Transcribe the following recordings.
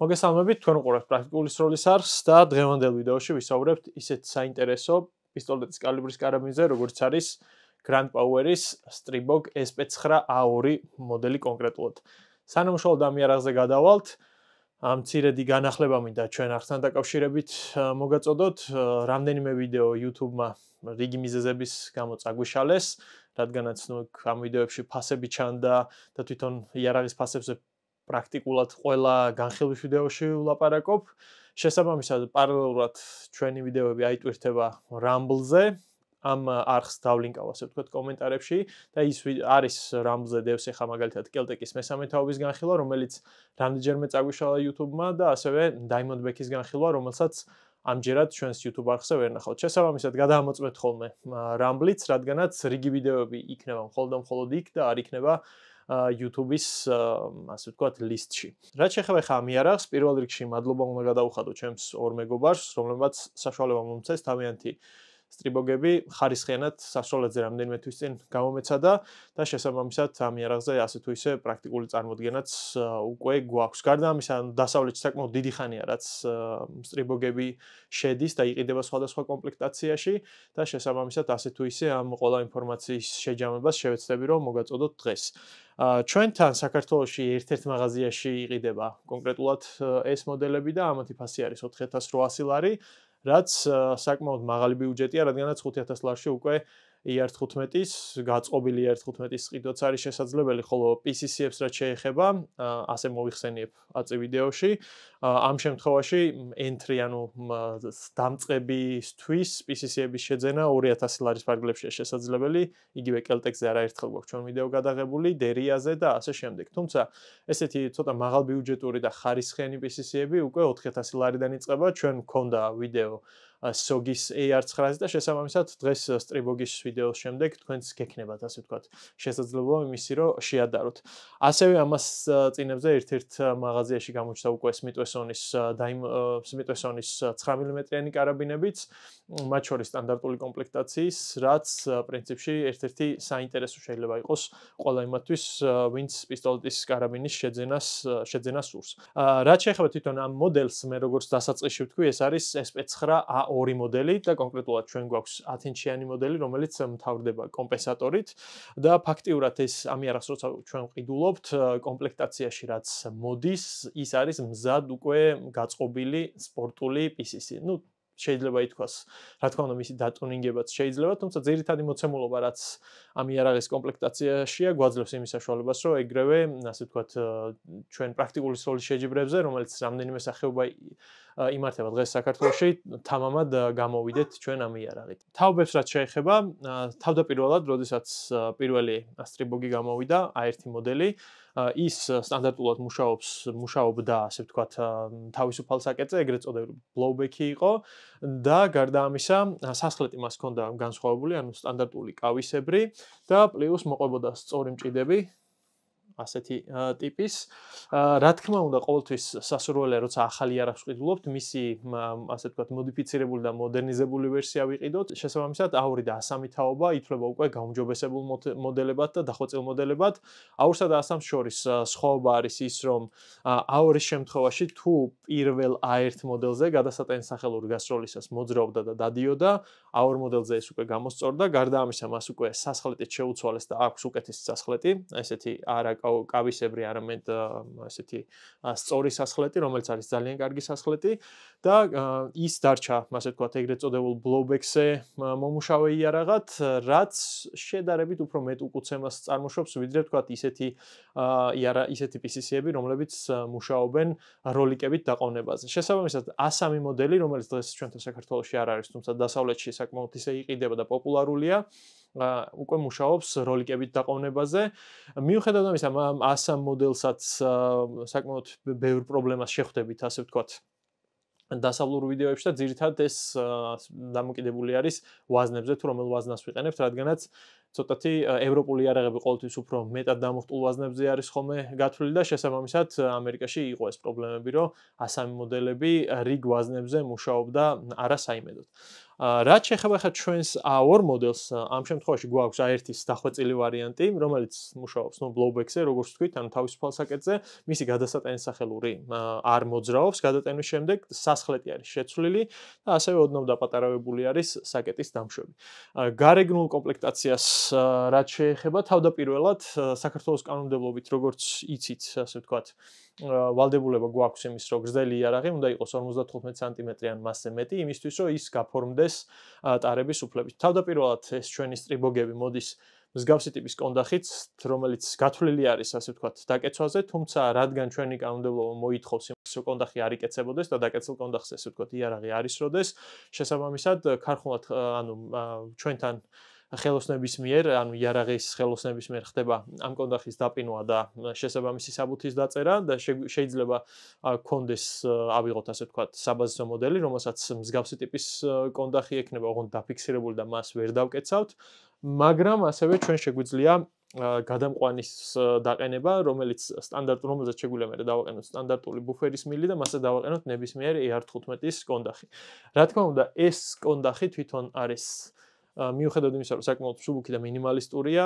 მოგესალმებით, თქვენ უყურებთ პრაქტიკული სროლის არხს და დღევანდელ ვიდეოში ვისაუბრებთ ისეთ საინტერესო პისტოლეტის კალიბრის კარაბინზე, როგორც არის Grand Power-ის Stribog SP9A2 მოდელი კონკრეტულად. სანამ უშუალოდ ამ იარაღზე გადავალთ, მცირედი განახლება მინდა ჩვენ არხთან დაკავშირებით მოგაწოდოთ. რამდენიმე ვიდეო YouTube-მა რიგი მიზეზების გამო წაგვიშალეს, რადგანაც ამ ვიდეოებში ფასები ჩანდა და თვითონ იარაღის ფასებზე პრაქტიკულად ყველა განხილვის ვიდეოში ვლაპარაკობ. შესაბამისად, პარალელურად ჩვენი ვიდეოები აიტვირთება Rumble-ზე. ამ არხს დავლინკავ, ასე ვთქვათ, კომენტარებში და ის არის Rumble-ზე დევს ახლა მაგალითად Keltec-ის მესამე თაობის განხილვა, რომელიც რამდენჯერმე წაგვიშალა YouTube-მა და ასევე Diamond Back-ის განხილვა, რომელსაც ამჯერად ჩვენს YouTube არხზე ვერ ნახავთ. შესაბამისად, გადაამოწმეთ ხოლმე Rumble-იც, რადგანაც რიგი ვიდეოები იქნება მხოლოდ იქ და არ იქნება YouTube-ის, ასე ვთქვათ, ლისტში. რაც შეეხება ხა ამ იარაღს, პირველ რიგში მადლობა უნდა გადაუხადო ჩემს ორ მეგობარს, რომლებმაც საშუალება მომცეს თავიანთი Stribog-ები ხარისხიანად საშუალებაზე რამდენიმე თვის წინ გამომეცადა და შესაბამისად ამ იარაღზე ასე თუ ისე პრაქტიკული წარმოდგენაც უკვე გვაქვს. გარდა ამისა, დასავლეთში საკმაოდ დიდი ხანია, რაც Stribog-ები შედის და იყიდება სხვადასხვა კომპლექტაციაში და შესაბამისად ასე თუ ისე ამ ყველა ინფორმაციის შეჯამებას შევეცდები, რომ მოგაწოდოთ დღეს. ჩვენთან საქართველოში ერთ-ერთ მაღაზიაში იყიდება კონკრეტულად ეს მოდელები და ამათი ფასი არის 4800 ლარი. რაც საკმაოდ მაღალი ბიუჯეტია, რადგანაც 5000 ლარში უკვე ER15-ის, გაწყობილი ER15-ის ყიდვაც არის შესაძლებელი, ხოლო PCC-ებს რაც შეეხება, ასე მოვიხსენიებ აწი ვიდეოში. ამ შემთხვევაში entry, ანუ დამწყებისთვის PCC-ების შეძენა 2000 ლარის ფარგლებშია შესაძლებელი. იგივე Keltec-ზე არაერთხელ გვაქვს ჩვენ ვიდეო გადაღებული, Deria-ზე და ასე შემდეგ. თუმცა ესეთი ცოტა მაღალბიუჯეტური და ხარისხიანი PCC-ები უკვე 4000 ლარიდან იწყება. ჩვენ გქონდა ვიდეო SOG-ის AR9-ზე და შესაბამისად დღეს Stribog-ის ვიდეოს შემდეგ თქვენც გექნებათ, ასე ვთქვათ, შესაძლებლობა იმისი, რომ შეადაროთ. ასევე ამას წინებზე ერთ-ერთ მაღაზიაში გამოჩნდა უკვე Smith Wesson-ის 9 მმ-იანი კარაბინებიც, მათ შორის სტანდარტული კომპლექტაციის, რაც პრინციპში ერთ-ერთი საინტერესო შეიძლება იყოს ყველა იმათთვის, ვინც პისტოლეტის კარაბინის შეძენას სურს. რაც შეეხება თვითონ ამ მოდელს, მე როგორც დასაწყისში ვთქვი, ეს არის SP9A2 მოდელი და კონკრეტულად ჩვენ გვაქვს 10 ინჩიანი მოდელი, რომელიც მთავრდება კომპენსატორით და ფაქტიურად ეს ამ იარაღს როცა ჩვენ ვყიდულობთ, კომპლექტაციაში რაც მოდის, ის არის მზად უკვე გაწყობილი სპორტული PCC. შეიძლება ითქვას, რა თქმა უნდა, მისი დატუნინგებაც შეიძლება, თუმცა ძირითადი მოცემულობა, რაც ამ იარაღის კომპლექტაციაშია, გვაძლევს იმის საშუალებას, რომ ეგრევე, ასე ვთქვათ, ჩვენ პრაქტიკული სროლის შეჯიბრებზე, რომელიც რამდენიმე სახეობა იმართება დღეს საქართველოში, თამამად გამოვიდეთ ჩვენ ამ იარაღით. თაობებს რაც შეეხება, თავდაპირველად, როდესაც პირველი Stribog-ი გამოვიდა, A1 მოდელი, ის სტანდარტულად მუშაობდა, ასე ვთქვათ, თავისუფალ საკეტზე, ეგრეთ წოდებული blowback-ი იყო და გარდა ამისა, სასხლეტი მას ჰქონდა განსხვავებული, ანუ სტანდარტული კავისებრი და პლუს მოყვებოდა სწორი მჭიდები, ასეთი ტიპის. რა თქმა უნდა, ყოველთვის სასურველია, როცა ახალი იარაღს ვყიდულობთ, მისი, ასე ვთქვათ, მოდიფიცირებული და მოდერნიზებული ვერსია ვიყიდოთ. შესაბამისად, A2 და A3 თაობა ითვლება უკვე გაუმჯობესებულ მოდელებად და დახვეწილ მოდელებად. A2-სა და A3-ს შორის სხვაობა არის ის, რომ A2-ის შემთხვევაში თუ პირველ A1 მოდელზე გადასატანის სახელური გასროლისას მოძრაობდა და დადიოდა, A2 მოდელზე ეს უკვე გამოსწორდა. გარდა ამისა, მას უკვე სასხლეტით შეუცვალეს და აქვს უკეთესი სასხლეტი, ესეთი არა კავისებრი, არამედ ესეთი სწორი სასხლეტი, რომელიც არის ძალიან კარგი სასხლეტი და ის დარჩა, ასე ვთქვათ, ეგრეთ წოდებულ blowback-ზე მომუშავე იარაღად, რაც შედარებით უფრო მეტ უკუცემას წარმოშობს, ვიდრე ვთქვათ ისეთი PCC-ები, რომლებიც მუშაობენ როლიკებით დაყოვნებაზე. შესაბამისად, A3 მოდელი, რომელიც დღეს ჩვენთან საქართველოში არ არის, თუმცა დასავლეთში საკმაოდ ისე იყიდება და პოპულარულია, უკვე მუშაობს როლიკებით დაყოვნებაზე. მიუხედავად ამისა, A3 მოდელსაც საკმაოდ ბევრ პრობლემას შეხვდებით, ასე ვთქვათ, დასავლურ ვიდეოებში და ძირითადად ეს დამოკიდებული არის ვაზნებზე, თუ რომელ ვაზნას ვიყენებთ, რადგანაც ცოტათი ევროპული იარაღები ყოველთვის უფრო მეტად დამუხტულ ვაზნებზე არის ხოლმე გათვლილი და შესაბამისად ამერიკაში იყო ეს პრობლემები, რომ A3 მოდელები რიგ ვაზნებზე მუშაობდა არასაიმედოდ. რაც შეეხება ხა ჩვენს A2 მოდელს, ამ შემთხვევაში გვაქვს A1-ის დახვეწილი ვარიანტი, რომელიც მუშაობს blowback-ზე, როგორც ვთქვით, ანუ თავისუფალ საკეტზე, მისი გადასატანისახელური არ მოძრაობს, გადატანვის შემდეგ სასხლეტი არის შეცვლილი და ასევე ოდნავ დაპატარავებული არის საკეტის დამშვები. გარეგნულ კომპლექტაციას რაც შეეხება, თავდაპირველად საქართველოს კანონმდებლობით, როგორც იცით, ასე ვთქვათ, ვალდებულება გვაქვს იმის, რომ გრძელი იარაღი უნდა იყოს 55 სანტიმეტრიან მასზე მეტი, იმისთვის, რომ ის გაფორმდეს ტარების უფლებით. თავდაპირველად ეს ჩვენი სტრიბოგები მოდის მსგავსი ტიპის კონდახით, რომელიც გათვლილი არის, ასე ვთქვათ, დაკეცვაზე, თუმცა რადგან ჩვენი კანონმდებლობა მოითხოვს იმას, რომ კონდახი არ იკეცებოდეს და დაკეცილ კონდახზე, ასე ვთქვათ, იარაღი არ ისროდეს, შესაბამისად, ქარხნულად, ანუ ჩვენთან ხელოსნების მიერ, ანუ იარაღის ხელოსნების მიერ ხდება ამ კონდახის დაპინვა და შესაბამისი საბუთის დაწერა და შეიძლება კონდეს ავიღოთ, ასე ვთქვათ, საბაზისო მოდელი, რომელსაც მსგავსი ტიპის კონდახი ექნება, ოღონდ დაფიქსირებული და მას ვერ დავკეცავთ, მაგრამ ასევე ჩვენ შეგვიძლია გადამყვანის დაყენება, რომელიც რომელზეც შეგვიძლია მე დავაყენოთ სტანდარტული ბუფერის მილი და მასზე დავაყენოთ ნებისმიერ AR-15-ის კონდახი. რა თქმა უნდა, ეს კონდახი თვითონ არის მიუხედავად იმისა, რომ საკმაოდ მსუბუქი და მინიმალისტურია,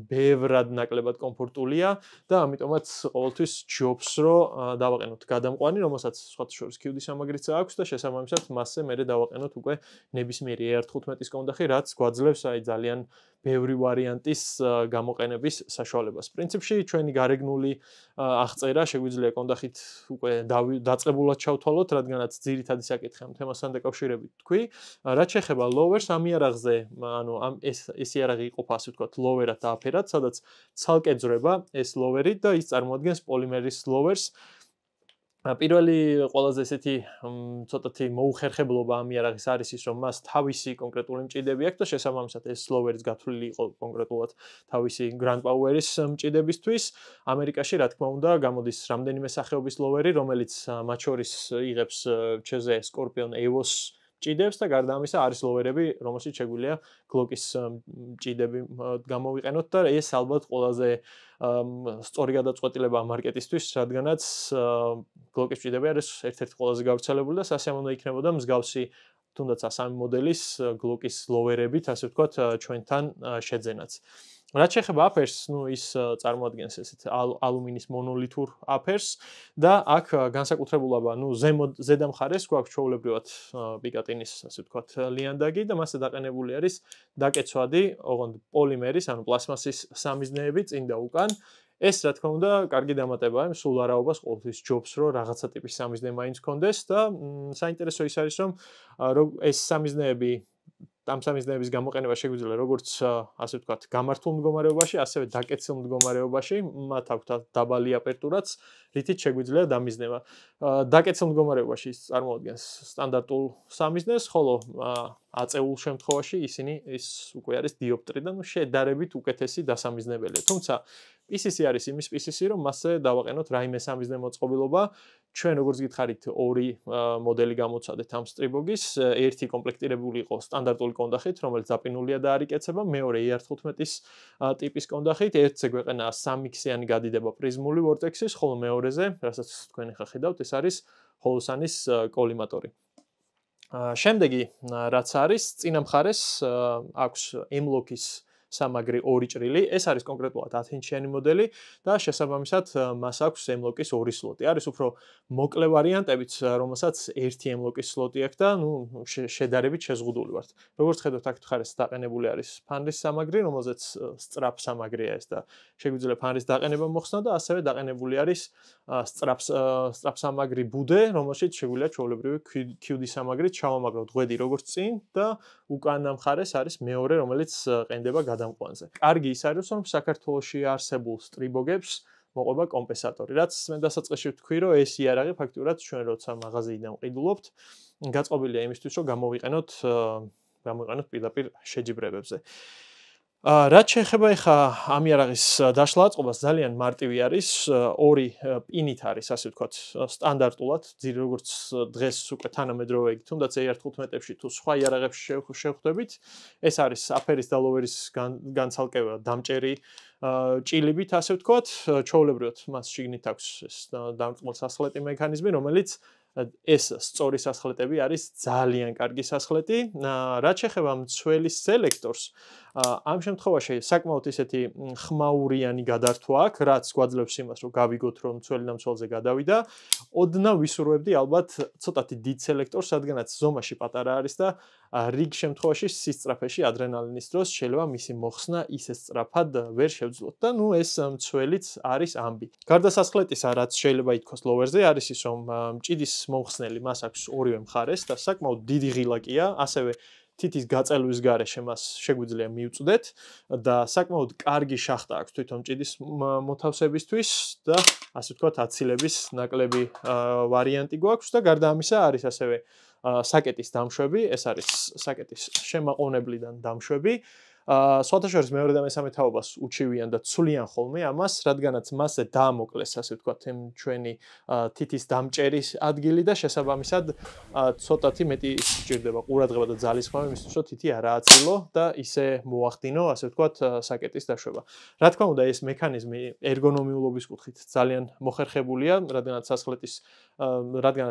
ბევრად ნაკლებად კომფორტულია და ამიტომაც ყოველთვის ჯობს, რომ დავაყენოთ გადამყვანი, რომელსაც სხვათა შორის QD სამაგრიც აქვს და შესაბამისად მასზე მე დავაყენოთ უკვე ნებისმიერი AR-15-ის კონდახი, რაც გვაძლევს ძალიან ბევრი ვარიანტის გამოყენების საშუალებას. პრინციპში ჩვენი გარეგნული აღწერა შეგვიძლია კონდახით უკვე დაწყებულად ჩავთვალოთ, რადგანაც ძირითადი საკითხი ამ თემასთან დაკავშირებით თქვი. რაც შეეხება lower-ს, ამ იარაღზე, ანუ ეს იარაღი იყოფა, ასე ვთქვათ, lower-ად და upper-ად, სადაც ცალკე ძრება ეს lower-ი და ის წარმოადგენს პოლიმერის lower-ს. პირველი ყველაზე ესეთი ცოტათი მოუხერხებლობა ამ იარაღის არის ის, რომ მას თავისი კონკრეტული მჭიდები აქვს და შესაბამისად ეს lower-იც გათვლილი იყო კონკრეტულად თავისი Grand Power-ის მჭიდებისთვის. ამერიკაში, რა თქმა უნდა, გამოდის რამდენიმე სახეობის lower-ი, რომელიც მათ შორის იღებს ЧЗ Scorpion EOS მჭიდებს და გარდა ამისა არის lower-ები, რომელშიც შეგვიძლია Glock-ის მჭიდები გამოვიყენოთ და ეს ალბათ ყველაზე სწორი გადაწყვეტილება ამ მარკეტისთვის, რადგანაც Glock-ის მჭიდები არის ერთ-ერთი ყველაზე გავრცელებული და სასიამოვნო იქნებოდა მსგავსი თუნდაც A3 მოდელის Glock-ის lower-ებით, ასე ვთქვათ, ჩვენთან შეძენაც. რაც შეეხება upper-ს, ის წარმოადგენს ესეთ ალუმინის მონოლითურ upper-ს და აქ განსაკუთრებულობა, ზედა მხარეს გვაქვს ჩვეულებრივად პიკატინის, ასე ვთქვათ, ლიანდაგი და მასზე დაყენებული არის დაკეცვადი, ოღონდ პოლიმერის, ანუ პლასმასის სამიზნეები წინ და უკან. ეს, რა თქმა უნდა, კარგი დამატებაა, სულ არაობას ყოველთვის ჯობს, რომ რაღაცა ტიპის სამიზნე მაინც კონდეს და საინტერესო ის არის, რომ ეს სამიზნეები ამ სამიზნეების გამოყენება შეგვიძლია როგორც ასე ვთქვათ, გამართულ მდგომარეობაში, ასევე დაკეცილ მდგომარეობაში, მათ აქვთ დაბალი აპერტურაც, რითიც შეგვიძლია დამიზნება. დაკეცილ მდგომარეობაში ის წარმოადგენს სტანდარტულ სამიზნეს, ხოლო აწეულ შემთხვევაში ის უკვე არის დიოპტრი და შედარებით უკეთესი დასამიზნებელია. თუმცა PCC არის იმის PCC, რომ მასზე დავაყენოთ რაიმე სამიზნე მოწყობილობა. ჩვენ როგორც გითხარით, ორი მოდელი გამოცადეთ ამ სტრიბოგის, ერთი კომპლექტირებული იყო სტანდარტული კონდახით, რომელიც დაპინულია და არ იკეცება, მეორე AR-15-ის ტიპის კონდახით, ერთზე გვეყენა 3X-იანი გადიდება პრიზმული ვორტექსის, ხოლო მეორეზე, რასაც თქვენ ახლა ხედავთ, ეს არის ჰოლოსანის კოლიმატორი. შემდეგი, რაც არის, წინა მხარეს აქვს M-Lock-ის სამაგრი ორი ჭრილი, ეს არის კონკრეტულად 10 ინჩიანი მოდელი და შესაბამისად მას აქვს M-Lock-ის ორი სლოტი. არის უფრო მოკლე ვარიანტებიც, რომელსაც ერთი M-Lock-ის სლოტი აქვს და შედარებით შეზღუდული ვართ. როგორც ხედავთ, აქ მხარეს დაყენებული არის ფანრის სამაგრი, რომელზეც სწრაფ სამაგრია ეს და შეგვიძლია ფანრის დაყენება მოხსნა და ასევე დაყენებული არის სწრაფ სამაგრი ბუდე, რომელშიც შეგვიძლია ჩვეულებრივი QD სამაგრით ჩავამაგროთ ღვედი როგორც წინ და უკანა მხარეს არის მეორე, რომელიც ყენდება გადამყვანზე. კარგი ის არის, რომ საქართველოში არსებულ სტრიბოგებს მოყვება კომპენსატორი, რაც მე დასაწყისში ვთქვი, რომ ეს იარაღი ფაქტიურად ჩვენ როცა მაღაზიიდან ვყიდულობთ, გაწყობილია იმისთვის, რომ გამოვიყენოთ პირდაპირ შეჯიბრებებზე. რაც შეეხება ეხა ამ იარაღის დაშლა აწყობას ძალიან მარტივი არის, ორი პინით არის, ასე ვთქვათ, სტანდარტულად, როგორც დღეს უკვე თანამედროვე იგი, თუნდაც AR-15-ებში თუ სხვა იარაღებში შევხვდებით, ეს არის აფერის და ლოვერის განცალკევად დამჭერი ჭილებით, ასე ვთქვათ, ჩვეულებრივად მას შიგნით აქვს ეს დამწყმელ სასხლეტი მექანიზმი, რომელიც ეს სწორი სასხლეტები არის ძალიან კარგი სასხლეტი. რაც შეეხება მცველის სელექტორს, ამ შემთხვევაში საკმაოდ ისეთი ხმაურიანი გადართვა აქვს, რაც გვაძლევს იმას, რომ გავიგოთ, რომ მცველი და მცველზე გადავიდა. ოდნავ ვისურვებდი ალბათ ცოტათი დიდ სელექტორს, რადგანაც ზომაში პატარა არის და რიგ შემთხვევაში სისწრაფეში ადრენალინის დროს შეიძლება მისი მოხსნა ისე სწრაფად ვერ შევძლოთ და ნუ ეს მცველიც არის ამბი. გარდა სასხლეტისა, რაც შეიძლება ითქვას ლოვერზე, არის ის, რომ მჭიდის მომხსნელი მას აქვს ორივე მხარეს და საკმაოდ დიდი ღილაკია, ასევე თითის გაწელვის გარეშე მას შეგვიძლია მიუწვდეთ და საკმაოდ კარგი შახტა აქვს თვითონ მჭიდის მოთავსებისთვის და ასე ვთქვათ აცილების ნაკლები ვარიანტი გვაქვს და გარდა ამისა არის ასევე საკეტის დამშვები, ეს არის საკეტის შემაყოვნებლიდან დამშვები. სხვათა შორის მეორე და მესამე თაობას უჩივიან და ცვლიან ხოლმე ამას, რადგანაც მასზე დაამოკლეს, ასე ვთქვათ, ჩვენი თითის დამჭერის ადგილი და შესაბამისად ცოტათი მეტი სჭირდება ყურადღება და ძალისხმევა იმისთვის, რომ თითი არა აცილო და ისე მოახდინო, ასე ვთქვათ, საკეტის დაშვება. რა თქმა უნდა, ეს მექანიზმი ერგონომიულობის კუთხით ძალიან მოხერხებულია, რადგანაც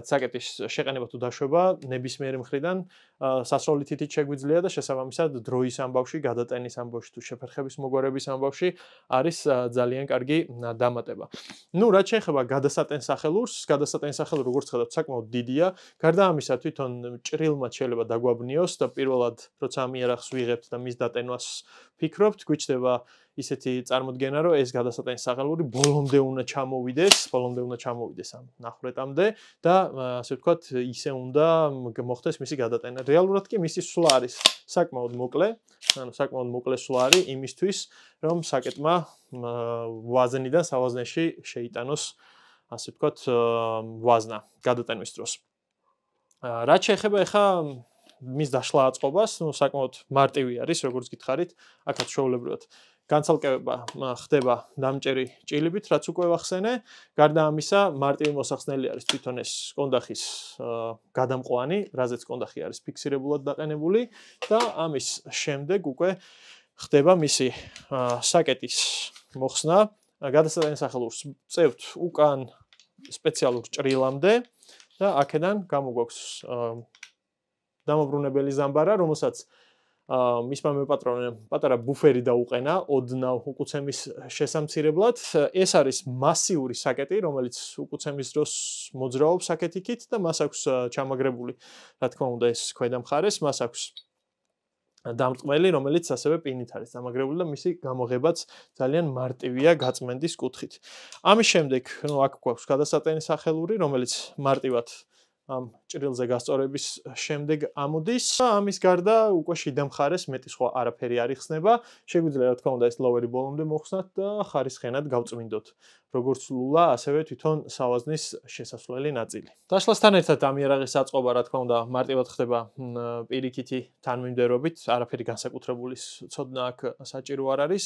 საკეტის შეყენება თუ დაშვება ნებისმიერი მხრიდან სასროლი თითით შეგვიძლია და შესაბამისად დროის ამბავში, გადატენის ამბავში თუ შეფერხების მოგვარების ამბავში არის ძალიან კარგი დამატება. ნუ რაც შეეხება გადასატენსახელურს, გადასატენსახელური როგორც ხედავთ, საკმაოდ დიდია. გარდა ამისა, თვითონ ჭრილმა შეიძლება დაგვაბნიოს და პირველად როცა ამ იარაღს ვიღებთ და მის დატენვას ფიქრობთ, გვიჩნდება ისეთი წარმოდგენა, რომ ეს გადასატენსახელური ბოლომდე უნდა ჩამოვიდეს ამ ნახრეტამდე და ასე ვთქვათ, ისე უნდა მოხდეს მისი გადატენა. რეალურად კი მისი სვლა არის საკმაოდ მოკლე, საკმაოდ მოკლე სვლა არის იმისთვის, რომ საკეტმა ვაზნიდან სავაზნეში შეიტანოს, ასე ვთქვათ, ვაზნა გადატენვის დროს. რაც შეეხება ეხა მის დაშლა აწყობას, საკმაოდ მარტივი არის, როგორც გითხარით, აქაც ჩვეულებრივად განცალკევება ხდება დამჭერი ჭილებით, რაც უკვე ვახსენე. გარდა ამისა, მარტივი მოსახსნელი არის თვითონ ეს კონდახის გადამყვანი, რაზეც კონდახი არის ფიქსირებულად დაყენებული და ამის შემდეგ უკვე ხდება მისი საკეტის მოხსნა. გადასატენსახელურს წევთ უკან სპეციალურ ჭრილამდე და აქედან გამოგვაქვს დამობრუნებელი ზამბარა, რომელსაც მისმა მეპატრონემ პატარა ბუფერი დაუყენა ოდნავ უკუცემის შესამცირებლად. ეს არის მასიური საკეტი, რომელიც უკუცემის დროს მოძრაობს საკეთიქით და მას აქვს ჩამაგრებული, რა თქმა უნდა, ეს ქვედა მხარეს, მას აქვს დამწყმელი, რომელიც ასევე პინით არის დამაგრებული და მისი გამოღებაც ძალიან მარტივია გაწმენდის კუთხით. ამის შემდეგ, ნუ აქ გვაქვს გადასატენსახელური, რომელიც მარტივად ამ ჭრილზე გასწორების შემდეგ ამოდის. ამის გარდა უკვე შიდა მხარეს მეტი სხვა არაფერი არ იხსნება. შეგვიძლია რა თქმა უნდა ეს ლოვერი ბოლომდე მოხსნათ და ხარისხენად გავწმინდოთ. როგორც ლულა, ასევე თვითონ სავაზნის შესასვლელი ნაწილი. დაშლასთან ერთად ამ იარაღის აწყობა რა თქმა უნდა მარტივად ხდება პირიქითი თანმიმდევრობით, არაფერი განსაკუთრებული ცოდნა აქ საჭირო არ არის.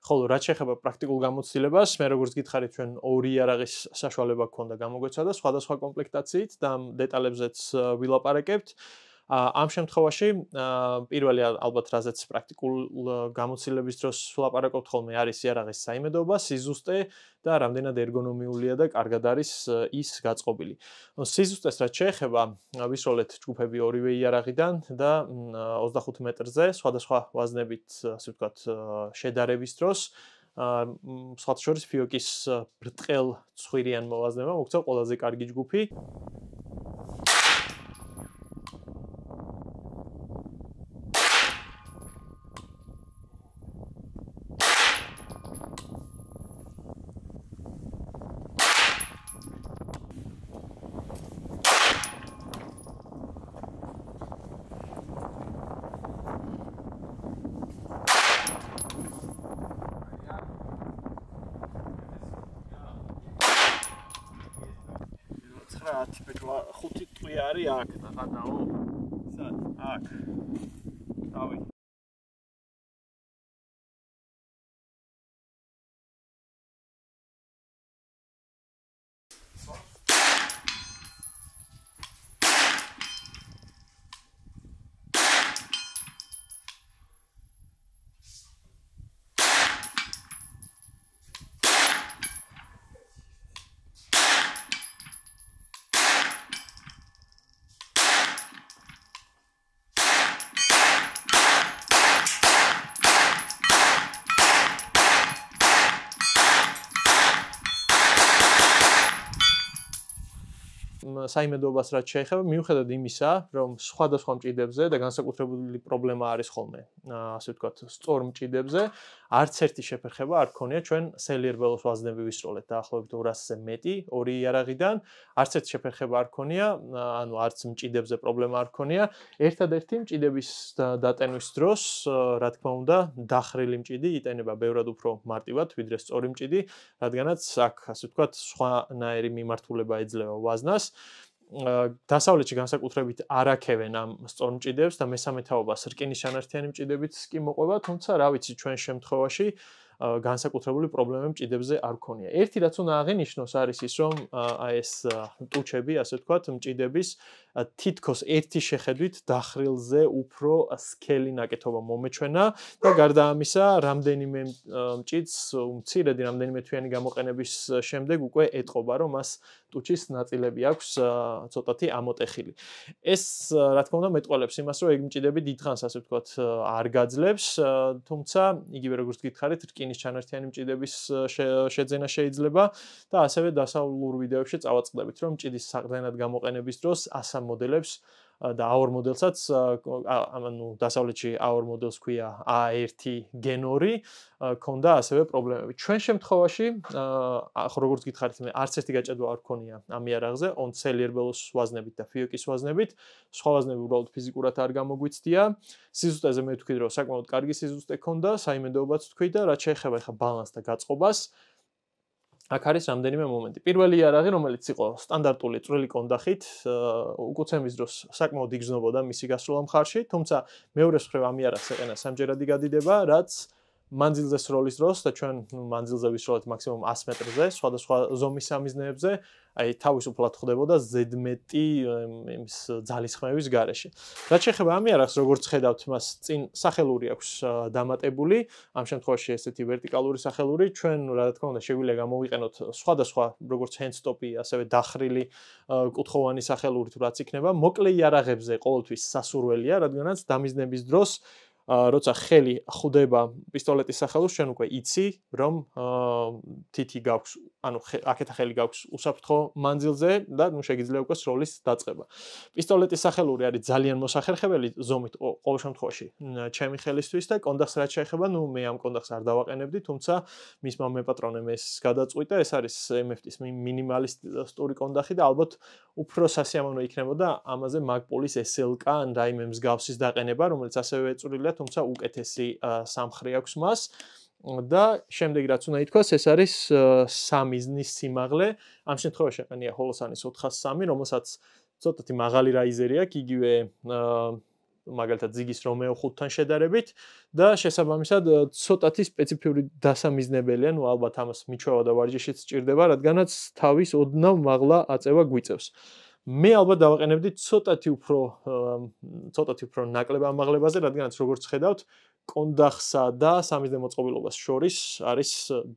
ხოლო რაც შეეხება პრაქტიკულ გამოცდილებას, მე როგორც გითხარით, ჩვენ ორი იარაღის საშუალება გქონდა გამოგვეცადა სხვადასხვა კომპლექტაციით და ამ დეტალებზეც ვილაპარაკებთ. ამ შემთხვევაში პირველი ალბათ რაზეც პრაქტიკულ გამოცდილების დროს ვლაპარაკობთ ხოლმე არის იარაღის საიმედოობა, სიზუსტე და რამდენად ერგონომიულია და კარგად არის ის გაწყობილი. სიზუსტეს რაც შეეხება, ვისროლეთ ჯგუფები ორივე იარაღიდან და 25 მეტრზე სხვადასხვა ვაზნებით, ასე ვთქვათ, შედარების დროს სხვათა შორის ფიოკის ბრტყელ ცხვირიან მოვაზნებმა მოგცა ყველაზე კარგი ჯგუფი. ბეჭვა 5 ტყვია არის აქ და ხადაო. სად? აქ. დავი. საიმედოობას რაც შეეხება, მიუხედავად იმისა, რომ სხვადასხვა მჭიდებზე და განსაკუთრებული პრობლემა არის ხოლმე, ასე ვთქვათ, სწორ მჭიდებზე, არც ერთი შეფერხება არ ქონია ჩვენ სელიერ-ბელოს ვაზნები ვისროლეთ დაახლოებით 200-ზე მეტი, ორი იარაღიდან, არც ერთი შეფერხება არ ქონია, ანუ არც მჭიდებზე პრობლემა არ ქონია. ერთადერთი მჭიდების დატენვის დროს, რა თქმა უნდა, დახრილი მჭიდი იტენება ბევრად უფრო მარტივად, ვიდრე სწორი მჭიდი, რადგანაც აქ, ასე ვთქვათ, სხვანაირი მიმართულება ეძლევა ვაზნას. დასავლეთში განსაკუთრებით არაქევენ ამ სწორ მჭიდებს და მესამე თაობას რკინის შანართიანი მჭიდებით კი მოყვება, თუმცა რა ვიცი, ჩვენ შემთხვევაში განსაკუთრებული პრობლემა მჭიდებზე არ ქონია. ერთი რაც უნდა აღინიშნოს არის ის, რომ აი ეს ტუჩები, ასე ვთქვათ, მჭიდების თითქოს ერთი შეხედვით დახრილზე უფრო სქელი ნაკეთობა მომეჩვენა და გარდა ამისა, რამდენიმე მჭიდს მცირედი რამდენიმე თვიანი გამოყენების შემდეგ უკვე ეტყობა, რომ მას ტუჩის ნაწილები აქვს ცოტათი ამოტეხილი. ეს რა თქმა უნდა მეტყველებს იმას, რომ ეგ მჭიდები დიდხანს, ასე ვთქვათ, არ გაძლებს, თუმცა იგივე როგორც გითხარით, რკინის ჩანართიანი მჭიდების შეძენა შეიძლება და ასევე დასავლურ ვიდეოებში წავაწყდებით, რომ მჭიდის საყრდენად გამოყენების დროს ASA მოდელებს და AOR მოდელსაც, ანუ დასავლეთში AOR მოდელს ქვია A1 Gen 2, ქონდა ასევე პრობლემები. ჩვენ შემთხვევაში, როგორც გითხარით, მე არც ერთი გაჭედვა არ ქონია ამ იარაღზე, on სელიერ-ბელოს ვაზნებით და FIOK-ის ვაზნებით. სხვა ვაზნები უბრალოდ ფიზიკურად არ გამოგვიცდია. სიზუსტეზე მე ვთქვი, რომ საკმაოდ კარგი სიზუსტე ქონდა, საიმედოობაც ვთქვი და რაც შეეხება ხა ბალანსს და გაწყობას, აქ არის რამდენიმე მომენტი. პირველი იარაღი, რომელიც იყო სტანდარტული წვრილი კონდახით, უკუცემის დროს საკმაოდ იგრძნობოდა მისი გასროლა მხარში, თუმცა მეორე მხრივ ამ იარაღს ეყენა სამჯერადი გადიდება, რაც მანძილზე სროლის დროს და ჩვენ მანძილზე ვისროლეთ მაქსიმუმ 100 მეტრზე, სხვადასხვა ზომის სამიზნეებზე, აი თავისუფლად ხდებოდა ზედმეტი იმის ძალისხმევის გარეშე. რაც შეეხება ამ იარაღს, როგორც ხედავთ, მას წინ სახელური აქვს დამატებული, ამ შემთხვევაში ესეთი ვერტიკალური სახელური, ჩვენ რა თქმა უნდა შეგვიძლია გამოვიყენოთ სხვადასხვა, როგორც handstop-ი, ასევე დახრილი კუთხოვანი სახელური თუ რაც იქნება, მოკლე იარაღებზე ყოველთვის სასურველია, რადგანაც დამიზნების დროს როცა ხელი ხვდება პისტოლეტის სახელურს, ჩვენ უკვე იცი, რომ თითი გაქვს, ანუ აქეთა ხელი გაქვს უსაფრთხო მანძილზე და ნუ შეგიძლია უკვე სროლის დაწყება. პისტოლეტის სახელური არის ძალიან მოსახერხებელი ზომით ყოველ შემთხვევაში ჩემი ხელისთვის და კონდახს რაც შეეხება, ნუ მე ამ კონდახს არ დავაყენებდი, თუმცა მისმა მეპატრონემ ეს გადაწყვიტა, ეს არის MFT-ის მინიმალისტური კონდახი და ალბათ უფრო სასიამოვნო იქნებოდა ამაზე მაგპოლის SLK ან რაიმე მსგავსის დაყენება, რომელიც ასევე ეწვრილია, თუმცა უკეთესი სამხრი აქვს მას. და შემდეგ რაც უნდა ითქვას, ეს არის სამიზნის სიმაღლე. ამ შემთხვევაში აყენია ჰოლოსანის 403, რომელსაც ცოტათი მაღალი რაიზერი აქვს, იგივე მაგალითად ზიგის რომეო 5-თან შედარებით და შესაბამისად ცოტათი სპეციფიური დასამიზნებელია, ნუ ალბათ ამას მიჩვევა და ვარჯიშიც სჭირდება, რადგანაც თავის ოდნავ მაღლა აწევა გვიწევს. მე ალბათ დავაყენებდი ცოტათი უფრო ნაკლებ ამაღლებაზე, რადგანაც როგორც ხედავთ, კონდახსა და სამიზნე მოწყობილობას შორის არის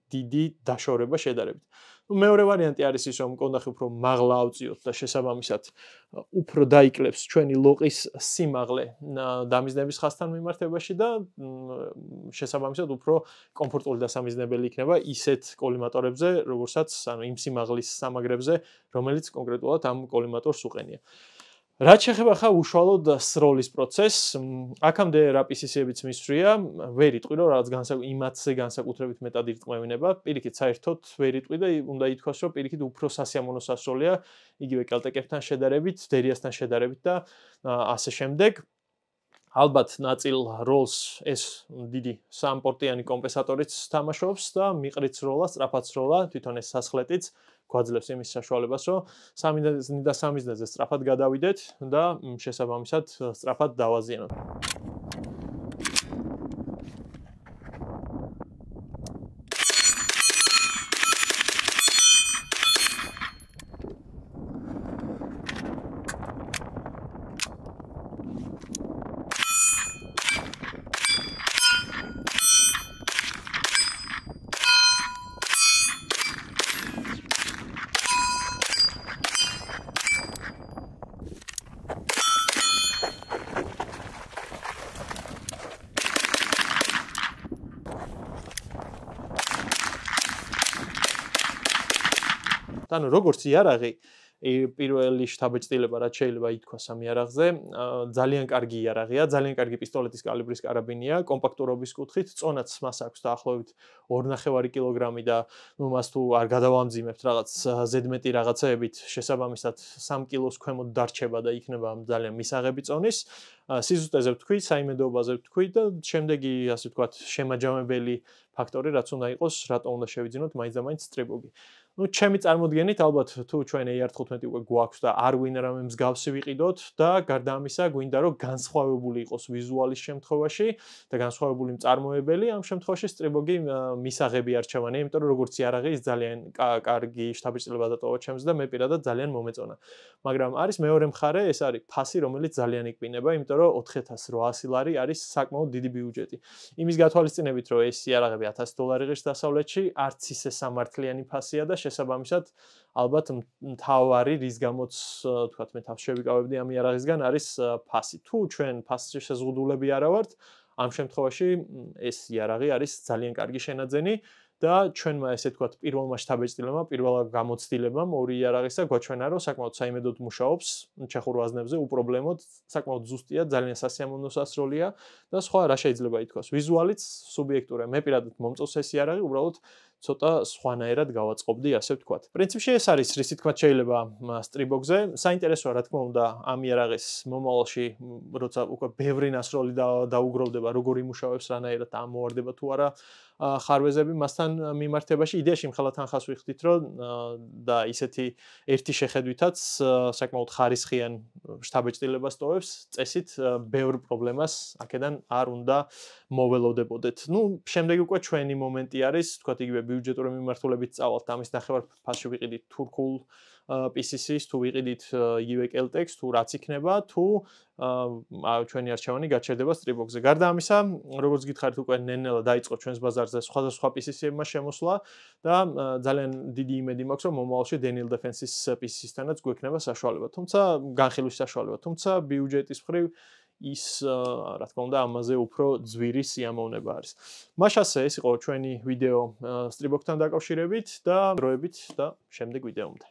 დიდი დაშორება შედარებით. მეორე ვარიანტი არის ის, რომ კონდახი უფრო მაღლა ავწიოთ და შესაბამისად უფრო დაიკლებს ჩვენი ლოყის სიმაღლე დამიზნების ხაზთან მიმართებაში და შესაბამისად უფრო კომფორტული დასამიზნებელი იქნება ისეთ კოლიმატორებზე, როგორცაც ანუ იმ სიმაღლის სამაგრებზე, რომელიც კონკრეტულად ამ კოლიმატორს უყენია. რაც შეეხება ხა უშუალოდ სროლის პროცესს, აქამდე რა PCC-ებიც მისვრია, ვერ იტყვი, რომ რაღაც იმათზე განსაკუთრებით მეტად ირტყმევინება, პირიქით საერთოდ ვერ იტყვი და უნდა ითქვას, რომ პირიქით უფრო სასიამოვნო სასროლია, იგივე კელტეკებთან შედარებით, დერიასთან შედარებით და ასე შემდეგ. ალბათ ნაწილ როლს ეს დიდი სამპორტიანი კომპენსატორიც თამაშობს და მიყრით სროლა, სწრაფად სროლა, თვითონ ეს სასხლეტიც გვაძლევს იმის საშუალებას, რომ სამიზნე და სამიზნეზე სწრაფად გადავიდეთ და შესაბამისად სწრაფად დავაზიანოთ. ანუ როგორც იარაღი, პირველი შთაბეჭდილება რაც შეიძლება ითქვას ამ იარაღზე, ძალიან კარგი იარაღია, ძალიან კარგი პისტოლეტის კალიბრის კარაბინია, კომპაქტურობის კუთხით, წონაც მას აქვს დაახლოებით 2.5 კილოგრამი და ნუ მას თუ არ გადავამძიმებთ რაღაც ზედმეტი რაღაცეებით, შესაბამისად 3 კილოს ქვემოთ დარჩება და იქნება ძალიან მისაღები წონის. სიზუსტეზე ვთქვი, საიმედოობაზე ვთქვი და შემდეგი, ასე ვთქვათ, შემაჯამებელი ფაქტორი რაც უნდა იყოს, რატო უნდა შევიძინოთ მაინც და მაინც სტრიბოგი. Ну, ჩემი წარმოდგენით, ალბათ თუ ჩვენ AR-15 უკვე გვაქვს და არ ვინ რამე მსგავსი ვიყიდოთ და გარდა ამისა, გვინდა რომ განსხვავებული იყოს ვიზუალის შემთხვევაში და განსხვავებული მწარმოებელი, ამ შემთხვევაში სტრიბოგი მისაღები არჩევანია, იმიტომ რომ როგორც იარაღი ის ძალიან კარგი შთაბეჭდილება დატოვა ჩემს და მე პირადად ძალიან მომეწონა. მაგრამ არის მეორე მხარე, ეს არის ფასი, რომელიც ძალიან იქბინება, იმიტომ რომ 4800 ლარი არის საკმაოდ დიდი ბიუჯეტი. იმის გათვალისწინებით, რომ ეს იარაღები $1000 ღირს დასავლეთში, არც ისე სამართლიანი ფასია და შესაბამისად ალბათ მთავარი რის გამოც თქვათ მე თავს შევიკავებდი ამ იარაღისგან არის ფასი. თუ ჩვენ ფასში შეზღუდულები არა ვართ, ამ შემთხვევაში ეს იარაღი არის ძალიან კარგი შენაძენი და ჩვენმა ესე თქვათ პირველმა შთაბეჭდილებამ, პირველ გამოცდილებამ ორი იარაღისა გვაჩვენა რომ საკმაოდ საიმედოდ მუშაობს ჩეხურ ვაზნებზე უპრობლემოდ, საკმაოდ ზუსტია, ძალიან სასიამოვნო სასროლია და სხვა რა შეიძლება ითქვას. ვიზუალიც სუბიექტურია. მე პირადად მომწონს ეს იარაღი, უბრალოდ ცოტა სხვანაირად გავაწყობდი, ასე ვთქვათ. პრინციპში ეს არის, რისი თქმა შეიძლება სტრიბოგზე. საინტერესოა, რა თქმა უნდა, ამ იარაღის მომავალში, როცა უკვე ბევრი ნასროლი დაუგროვდება, როგორ იმუშავებს, რანაირად ამოვარდება თუ არა ხარვეზები მასთან მიმართებაში. იდეაში მხოლოდ თანხას ვიხდით, რომ და ისეთი ერთი შეხედვითაც საკმაოდ ხარისხიან შთაბეჭდილებას ტოვებს, წესით ბევრ პრობლემას აქედან არ უნდა მოველოდებოდეთ. ნუ, შემდეგ უკვე ჩვენი მომენტი არის, თქვათ იგივე ბიუჯეტური მიმართულებით წავალთ, ამის ნახევარ ფასში ვიყიდით თურქულ PCC-ს, თუ ვიყიდით იგივე Keltex, თუ რაც იქნება, თუ ჩვენი არჩევანი გაჩერდება სტრიბოგზე. გარდა ამისა, როგორც გითხარით, უკვე ნელ-ნელა დაიწყო ჩვენს ბაზარზე სხვადასხვა PCC-ებმა შემოსვლა და ძალიან დიდი იმედი მაქვს, რომ მომავალში Daniel Defense-ის PCC-სთანაც გვექნება საშუალება. თუმცა განხილვის საშუალება, თუმცა ბიუჯეტის მხრივ ის რა თქმა უნდა ამაზე უფრო ძვირი სიამოვნება არის. მაშასე ეს იყო ჩვენი ვიდეო სტრიბოგთან დაკავშირებით და დროებით და შემდეგ ვიდეომდე.